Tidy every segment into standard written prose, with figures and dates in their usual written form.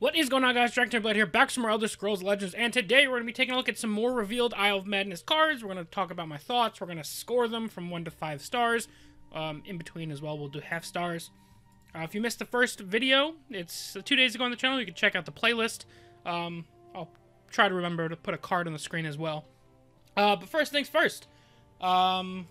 What is going on, guys? DragonTamerBlayde here, back with some more Elder Scrolls Legends, and today we're going to be taking a look at some more revealed Isle of Madness cards. We're going to talk about my thoughts. We're going to score them from 1 to 5 stars. In between as well, we'll do half stars. If you missed the first video, it's 2 days ago on the channel. You can check out the playlist. I'll try to remember to put a card on the screen as well. But first things first. I'm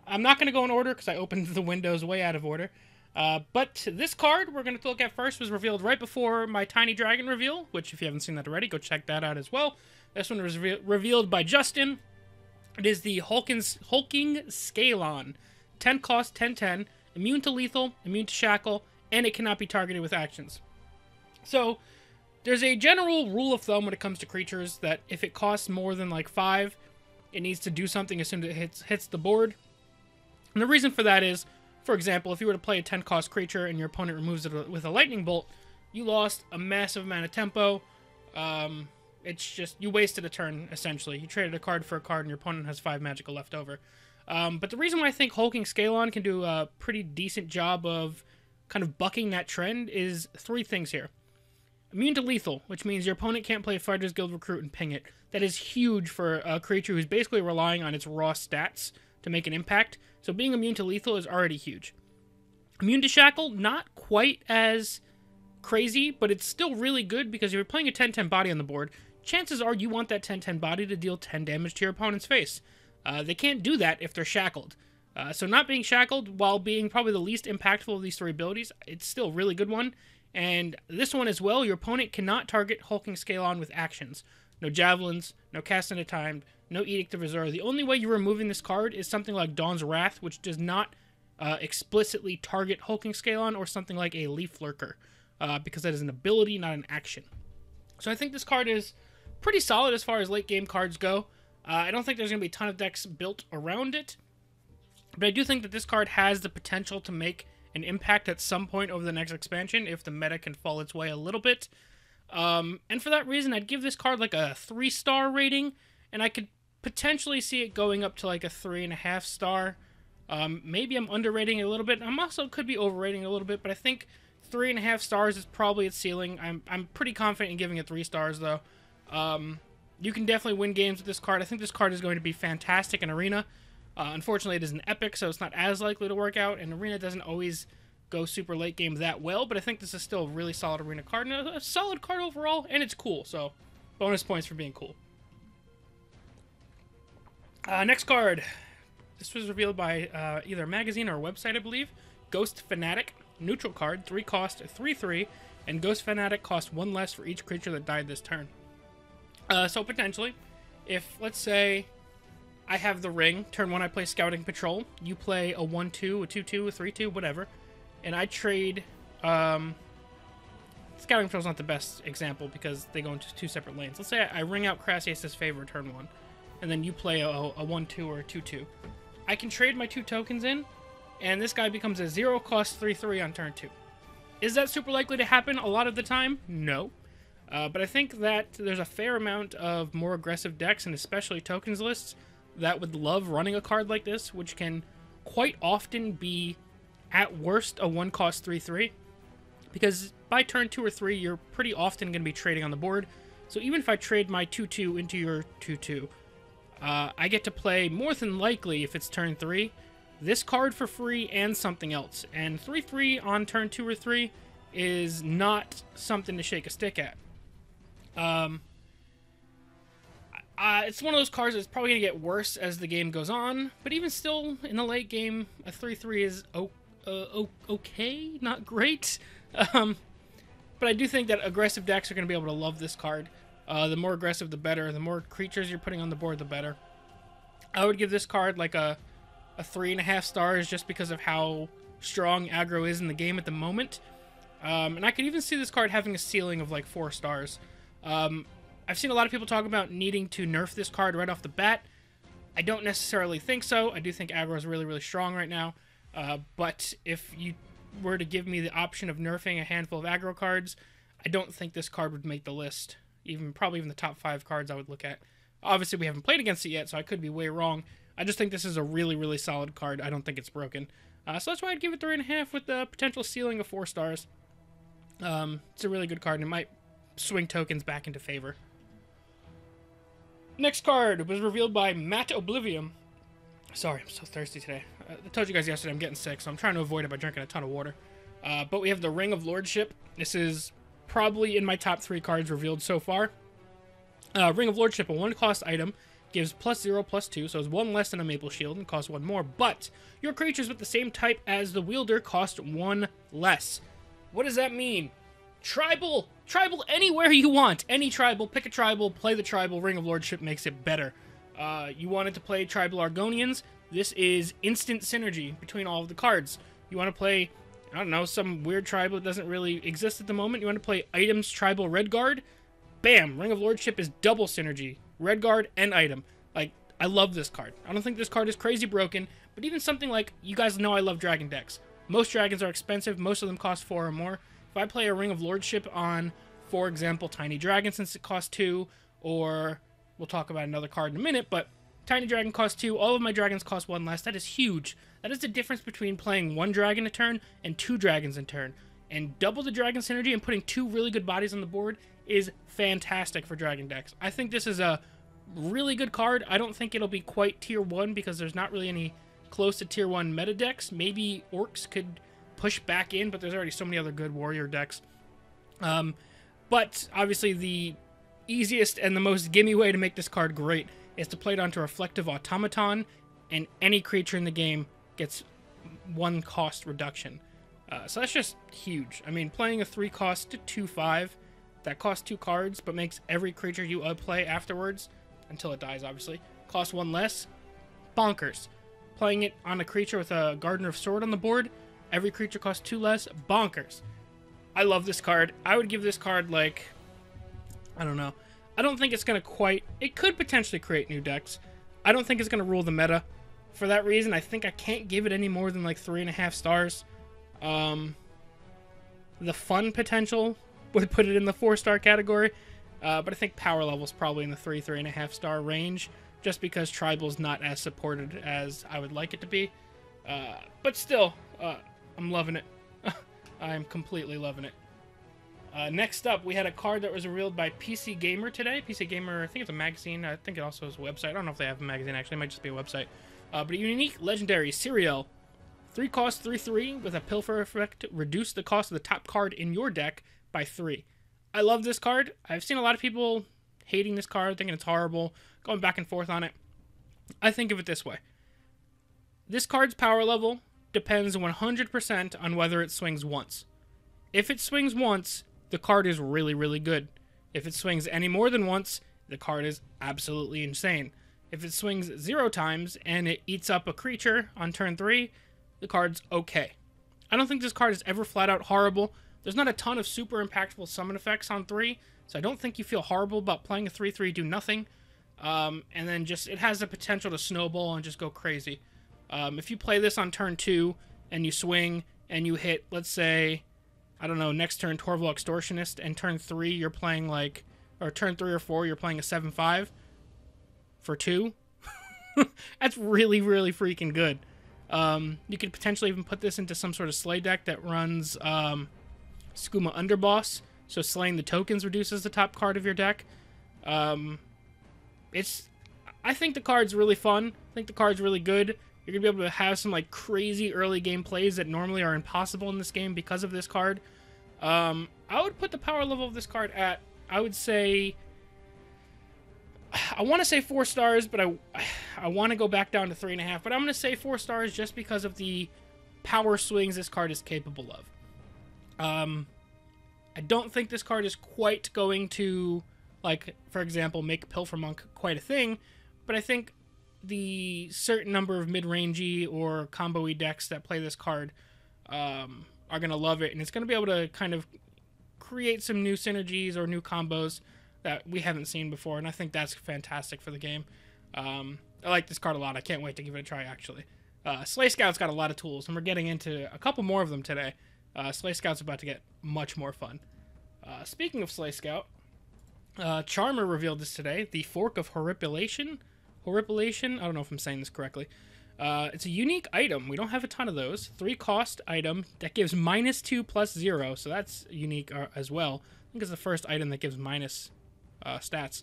not going to go in order because I opened the windows way out of order. But this card we're going to look at first was revealed right before my Tiny Dragon reveal, which if you haven't seen that already, go check that out as well. This one was revealed by Justin. It is the Hulking Scalon. 10 cost, 10/10, immune to lethal, immune to shackle, and it cannot be targeted with actions. So, there's a general rule of thumb when it comes to creatures that if it costs more than like 5, it needs to do something as soon as it hits the board. And the reason for that is, for example, if you were to play a 10 cost creature and your opponent removes it with a lightning bolt, you lost a massive amount of tempo. It's just, you wasted a turn, essentially. You traded a card for a card and your opponent has 5 magical left over. But the reason why I think Hulking Scalon can do a pretty decent job of kind of bucking that trend is 3 things here. Immune to lethal, which means your opponent can't play Fighter's Guild Recruit and ping it. That is huge for a creature who's basically relying on its raw stats to make an impact. So being immune to lethal is already huge. Immune to shackle, not quite as crazy, but it's still really good because if you're playing a 10/10 body on the board, chances are you want that 10/10 body to deal 10 damage to your opponent's face. They can't do that if they're shackled. So not being shackled, while being probably the least impactful of these 3 abilities, it's still a really good one. And this one as well, your opponent cannot target Hulking Scalon with actions. No javelins, no cast into time, no Edict of Azure. The only way you're removing this card is something like Dawn's Wrath, which does not explicitly target Hulking Scalon, or something like a Leaf Lurker, because that is an ability, not an action. So I think this card is pretty solid as far as late game cards go. I don't think there's going to be a ton of decks built around it, but I do think that this card has the potential to make an impact at some point over the next expansion if the meta can fall its way a little bit. And for that reason, I'd give this card like a 3-star rating, and I could potentially see it going up to like a 3.5 star. Maybe I'm underrating it a little bit. I'm also could be overrating it a little bit, but I think 3.5 stars is probably its ceiling. I'm pretty confident in giving it 3 stars though. You can definitely win games with this card. I think this card is going to be fantastic in Arena. Unfortunately, it is an Epic, so it's not as likely to work out, and Arena doesn't always go super late game that well, but I think this is still a really solid Arena card, and a solid card overall, and it's cool, so bonus points for being cool. Next card. This was revealed by either a magazine or a website, I believe. Ghost Fanatic. Neutral card, 3 cost, 3/3, and Ghost Fanatic costs 1 less for each creature that died this turn. So potentially, if, let's say, I have the ring, turn 1 I play Scouting Patrol, you play a 1/2, a 2/2, a 3/2, whatever, and I trade, Scouting Patrol's not the best example because they go into 2 separate lanes. Let's say I ring out Crassius' Favor turn 1, and then you play a 1/2 or a 2/2. I can trade my 2 tokens in, and this guy becomes a 0 cost 3/3 on turn 2. Is that super likely to happen a lot of the time? No. But I think that there's a fair amount of more aggressive decks, and especially tokens lists, that would love running a card like this, which can quite often be, at worst, a 1 cost 3/3. Because by turn 2 or 3, you're pretty often going to be trading on the board. So even if I trade my 2/2 into your 2/2, I get to play, more than likely, if it's turn 3, this card for free and something else. And 3/3 on turn 2 or 3 is not something to shake a stick at. It's one of those cards that's probably going to get worse as the game goes on, but even still, in the late game, a 3/3 is okay, not great. But I do think that aggressive decks are going to be able to love this card. The more aggressive, the better. The more creatures you're putting on the board, the better. I would give this card like a 3.5 stars just because of how strong aggro is in the game at the moment. And I could even see this card having a ceiling of like 4 stars. I've seen a lot of people talk about needing to nerf this card right off the bat. I don't necessarily think so. I do think aggro is really, really strong right now. But if you were to give me the option of nerfing a handful of aggro cards, I don't think this card would make the list. Probably even the top 5 cards I would look at. Obviously, we haven't played against it yet, so I could be way wrong. I just think this is a really, really solid card. I don't think it's broken. So that's why I'd give it 3.5 with the potential ceiling of 4 stars. It's a really good card, and it might swing tokens back into favor. Next card was revealed by Matt Oblivion. Sorry, I'm so thirsty today. I told you guys yesterday I'm getting sick, so I'm trying to avoid it by drinking a ton of water. But we have the Ring of Lordship. This is probably in my top 3 cards revealed so far. Ring of Lordship, a 1-cost item, gives +0/+2, so it's 1 less than a Maple Shield and costs 1 more. But your creatures with the same type as the wielder cost 1 less. What does that mean? Tribal! Tribal anywhere you want. Any tribal, pick a tribal, play the tribal. Ring of Lordship makes it better. You wanted to play Tribal Argonians. This is instant synergy between all of the cards. You want to play, I don't know, some weird tribal that doesn't really exist at the moment. You want to play items Tribal Redguard. Bam! Ring of Lordship is double synergy. Redguard and item. Like, I love this card. I don't think this card is crazy broken, but even something like, you guys know I love dragon decks. Most dragons are expensive. Most of them cost 4 or more. If I play a Ring of Lordship on, for example, Tiny Dragon, since it costs 2, or we'll talk about another card in a minute, but Tiny Dragon costs 2, all of my dragons cost 1 less. That is huge. That is the difference between playing 1 dragon a turn and 2 dragons in turn. And double the dragon synergy and putting 2 really good bodies on the board is fantastic for dragon decks. I think this is a really good card. I don't think it'll be quite tier 1 because there's not really any close to tier 1 meta decks. Maybe Orcs could push back in, but there's already so many other good warrior decks. But obviously the easiest and the most gimme way to make this card great is to play it onto Reflective Automaton, and any creature in the game gets 1 cost reduction. So that's just huge. I mean, playing a 3-cost 2/5 that costs 2 cards but makes every creature you play afterwards, until it dies obviously, costs 1 less, bonkers. Playing it on a creature with a Gardener of Sword on the board, every creature costs 2 less, bonkers. I love this card. I would give this card, like, I don't know. I don't think it's going to quite... It could potentially create new decks. I don't think it's going to rule the meta. For that reason, I think I can't give it any more than, like, 3.5 stars. The fun potential would put it in the 4-star category. But I think power level is probably in the 3.5 star range, just because Tribal's not as supported as I would like it to be. But still, I'm loving it. I'm completely loving it. Next up, we had a card that was revealed by PC Gamer today. PC Gamer, I think it's a magazine. I think it also is a website. I don't know if they have a magazine, actually. It might just be a website. But a unique legendary Serial. 3-cost, 3/3 with a Pilfer effect. Reduce the cost of the top card in your deck by 3. I love this card. I've seen a lot of people hating this card, thinking it's horrible, going back and forth on it. I think of it this way. This card's power level depends 100% on whether it swings once. If it swings once, the card is really, really good. If it swings any more than once, the card is absolutely insane. If it swings 0 times and it eats up a creature on turn 3, the card's okay. I don't think this card is ever flat out horrible. There's not a ton of super impactful summon effects on 3, so I don't think you feel horrible about playing a 3/3 do nothing. And then just, it has the potential to snowball and just go crazy. If you play this on turn 2 and you swing and you hit, let's say, I don't know, next turn Torval Extortionist, and turn 3 you're playing like, or turn 3 or 4 you're playing a 7/5 for 2. That's really, really freaking good. You could potentially even put this into some sort of slay deck that runs Skooma Underboss, so slaying the tokens reduces the top card of your deck. I think the card's really fun. I think the card's really good. You're going to be able to have some like crazy early game plays that normally are impossible in this game because of this card. I would put the power level of this card at, I would say, I want to say 4 stars, but I want to go back down to 3.5, but I'm going to say 4 stars just because of the power swings this card is capable of. I don't think this card is quite going to, like, for example, make Pilfer Monk quite a thing, but I think the certain number of mid-rangey or combo-y decks that play this card are going to love it, and it's going to be able to kind of create some new synergies or new combos that we haven't seen before, and I think that's fantastic for the game. I like this card a lot. I can't wait to give it a try, actually. Slay Scout's got a lot of tools, and we're getting into a couple more of them today. Slay Scout's about to get much more fun. Speaking of Slay Scout, Charmer revealed this today, the Fork of Horripilation. Horripilation? I don't know if I'm saying this correctly. It's a unique item. We don't have a ton of those. 3-cost item that gives -2 + 0, so that's unique as well. think it's the first item that gives minus stats.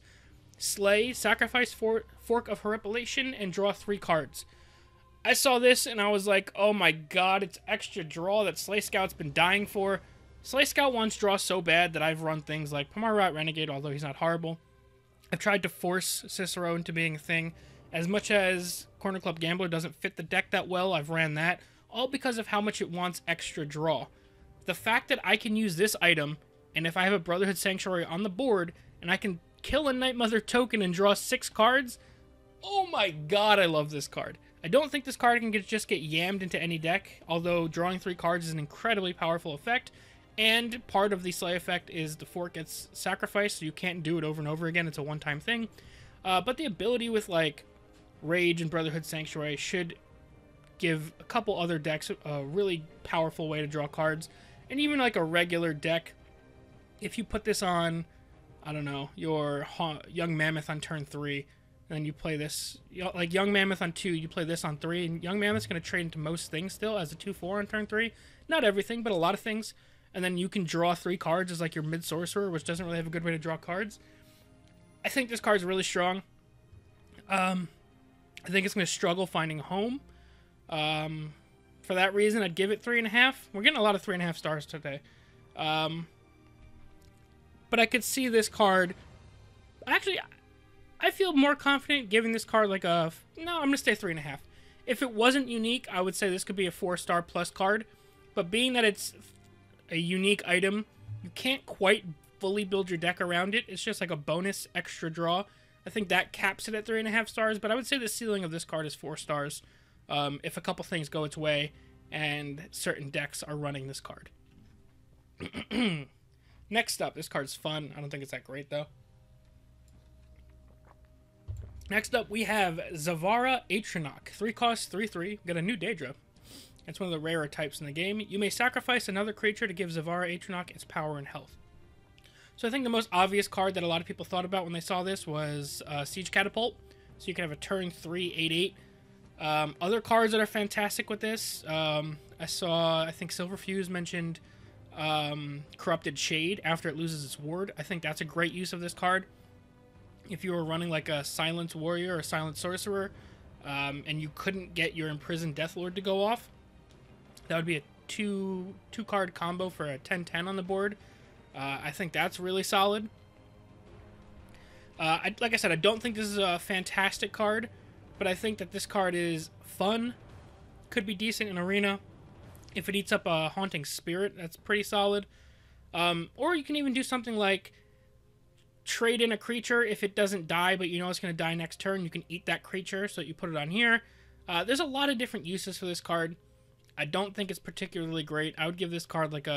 Slay, sacrifice Fork of Heraclitus and draw 3 cards. I saw this and I was like, oh my god, it's extra draw that Slay Scout's been dying for. Slay Scout wants draw so bad that I've run things like Pomarot Renegade, although he's not horrible. I've tried to force Cicero into being a thing. As much as Corner Club Gambler doesn't fit the deck that well, I've ran that. All because of how much it wants extra draw. The fact that I can use this item, and if I have a Brotherhood Sanctuary on the board, and I can kill a Night Mother token and draw 6 cards, oh my god, I love this card. I don't think this card can just get yammed into any deck, although drawing 3 cards is an incredibly powerful effect, and part of the Slay effect is the Fork gets sacrificed, so you can't do it over and over again, it's a one-time thing. But the ability with, like, Rage and Brotherhood Sanctuary should give a couple other decks a really powerful way to draw cards. And even, like, a regular deck, if you put this on, I don't know, your Young Mammoth on turn 3, and then you play this, like Young Mammoth on 2, you play this on 3, and Young Mammoth's going to trade into most things still as a 2/4 on turn 3. Not everything, but a lot of things. And then you can draw 3 cards as like your mid-sorcerer, which doesn't really have a good way to draw cards. I think this card's really strong. I think it's going to struggle finding a home. For that reason, I'd give it 3.5. We're getting a lot of 3.5 stars today. But I could see this card... Actually, I feel more confident giving this card like a... No, I'm going to stay 3.5. If it wasn't unique, I would say this could be a 4-star plus card. But being that it's a unique item, you can't quite fully build your deck around it. It's just like a bonus extra draw. I think that caps it at 3.5 stars, but I would say the ceiling of this card is 4 stars. If a couple things go its way and certain decks are running this card. Next up, this card's fun. I don't think it's that great, though. Next up, we have Severa Atronach. 3 cost, 3/3. Got a new Daedra. It's one of the rarer types in the game. You may sacrifice another creature to give Severa Atronach its power and health. So I think the most obvious card that a lot of people thought about when they saw this was Siege Catapult. So you can have a turn 3 8/8. Other cards that are fantastic with this, I think Silverfuse mentioned Corrupted Shade after it loses its ward. I think that's a great use of this card. If you were running like a Silent Warrior or Silent Sorcerer, and you couldn't get your Imprisoned Deathlord to go off, that would be a two card combo for a 10/10 on the board. I think that's really solid. Like I said, I don't think this is a fantastic card, but I think that this card is fun, could be decent in Arena. If it eats up a Haunting Spirit, that's pretty solid. Or you can even do something like trade in a creature. If it doesn't die, but you know it's going to die next turn, you can eat that creature, so you put it on here. There's a lot of different uses for this card. I don't think it's particularly great. I would give this card like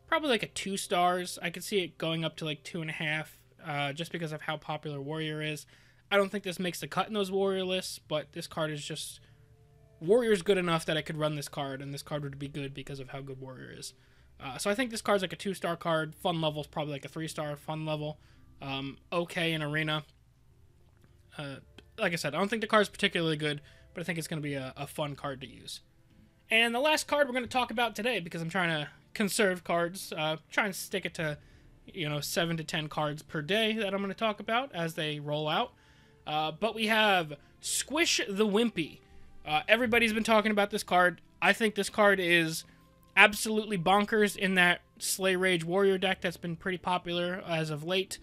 probably like a 2 stars. I could see it going up to like 2.5, just because of how popular Warrior is. I don't think this makes the cut in those Warrior lists, but this card is just... Warrior's good enough that I could run this card, and this card would be good because of how good Warrior is. So I think this card's like a 2-star card. Fun level's probably like a 3-star fun level. Okay in Arena. Like I said, I don't think the card's particularly good, but I think it's going to be a fun card to use. And the last card we're going to talk about today, because I'm trying to conserve cards, try and stick it to, 7 to 10 cards per day that I'm going to talk about as they roll out. But we have Squish the Wimpy. Everybody's been talking about this card. I think this card is absolutely bonkers in that Slay Rage Warrior deck that's been pretty popular as of late.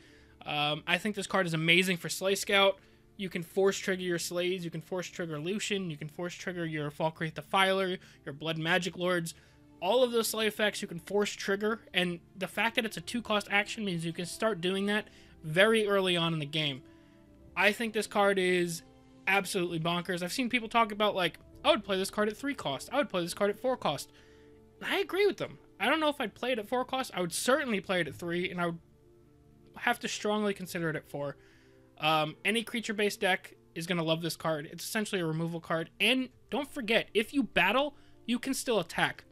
I think this card is amazing for Slay Scout. You can force trigger your Slays, you can force trigger Lucian, you can force trigger your Falkreath Defiler, your Blood Magic Lords. All of those Slay effects you can force trigger, and the fact that it's a 2-cost action means you can start doing that very early on in the game. I think this card is absolutely bonkers. I've seen people talk about, like, I would play this card at 3 cost. I would play this card at 4 cost. I agree with them. I don't know if I'd play it at 4 cost. I would certainly play it at 3, and I would have to strongly consider it at 4. Any creature-based deck is going to love this card. It's essentially a removal card. And don't forget, if you battle, you can still attack.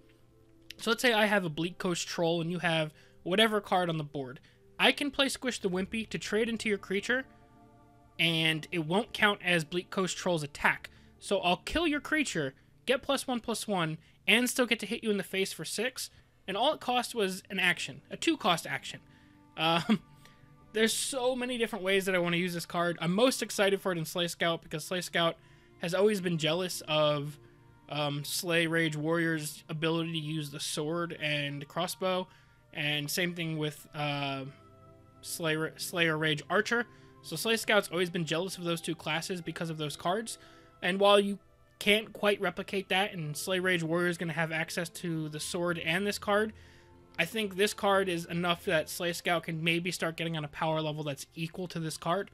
So let's say I have a Bleak Coast Troll and you have whatever card on the board. I can play Squish the Wimpy to trade into your creature, and it won't count as Bleak Coast Troll's attack. So I'll kill your creature, get +1/+1, and still get to hit you in the face for 6. And all it cost was an action, a 2-cost action. There's so many different ways that I want to use this card. I'm most excited for it in Slay Scout because Slay Scout has always been jealous of Slay Rage Warrior's ability to use the sword and crossbow, and same thing with Slayer Rage Archer. So Slay Scout's always been jealous of those two classes because of those cards, and while you can't quite replicate that, and Slay Rage Warrior is going to have access to the sword and this card, I think this card is enough that Slay Scout can maybe start getting on a power level that's equal to this card.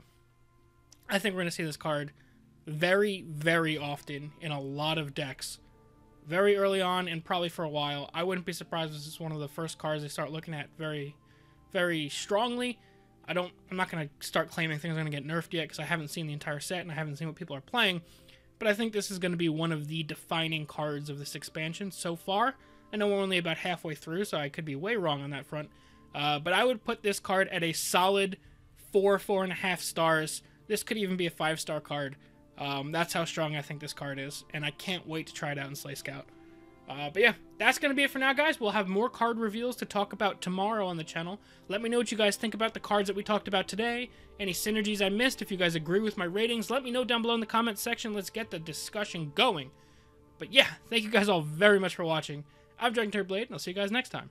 I think we're going to see this card very, very often in a lot of decks. Very early on and probably for a while. I wouldn't be surprised if this is one of the first cards they start looking at very, very strongly. I'm not going to start claiming things are going to get nerfed yet because I haven't seen the entire set and I haven't seen what people are playing. But I think this is going to be one of the defining cards of this expansion so far. I know we're only about halfway through, so I could be way wrong on that front. But I would put this card at a solid 4.5 stars. This could even be a 5-star card. That's how strong I think this card is, and I can't wait to try it out in Slay Scout. But yeah, that's going to be it for now, guys. We'll have more card reveals to talk about tomorrow on the channel. Let me know what you guys think about the cards that we talked about today. Any synergies I missed. If you guys agree with my ratings, let me know down below in the comments section. Let's get the discussion going. But yeah, thank you guys all very much for watching. I'm DragonTamerBlayde, and I'll see you guys next time.